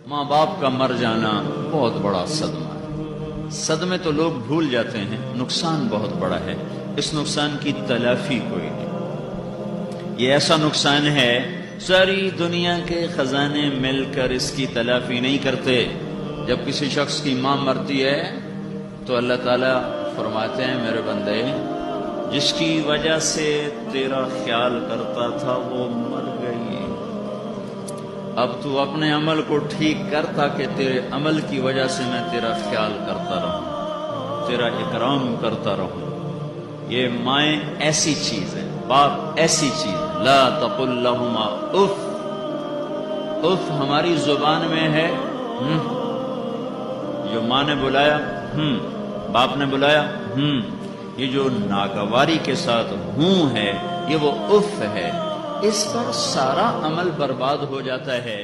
ماں باپ کا مر جانا بہت بڑا صدمہ ہے۔ صدمے تو لوگ بھول جاتے ہیں، نقصان بہت بڑا ہے، اس نقصان کی تلافی کوئی نہیں۔ یہ ایسا نقصان ہے ساری دنیا کے خزانے مل کر اس کی تلافی نہیں کرتے۔ جب کسی شخص کی ماں مرتی ہے تو اللہ تعالیٰ فرماتے ہیں میرے بندے، جس کی وجہ سے تیرا خیال کرتا تھا وہ مر گئی، اب تو اپنے عمل کو ٹھیک کر تاکہ تیرے عمل کی وجہ سے میں تیرا خیال کرتا رہوں، تیرا اکرام کرتا رہوں۔ یہ مائیں ایسی چیز ہے، باپ ایسی چیز ہے۔ لا تقل لہما اف، اف ہماری زبان میں ہے جو ماں نے بلایا باپ نے بلایا یہ جو ناگواری کے ساتھ ہے یہ وہ اف ہے، اس پر سارا عمل برباد ہو جاتا ہے۔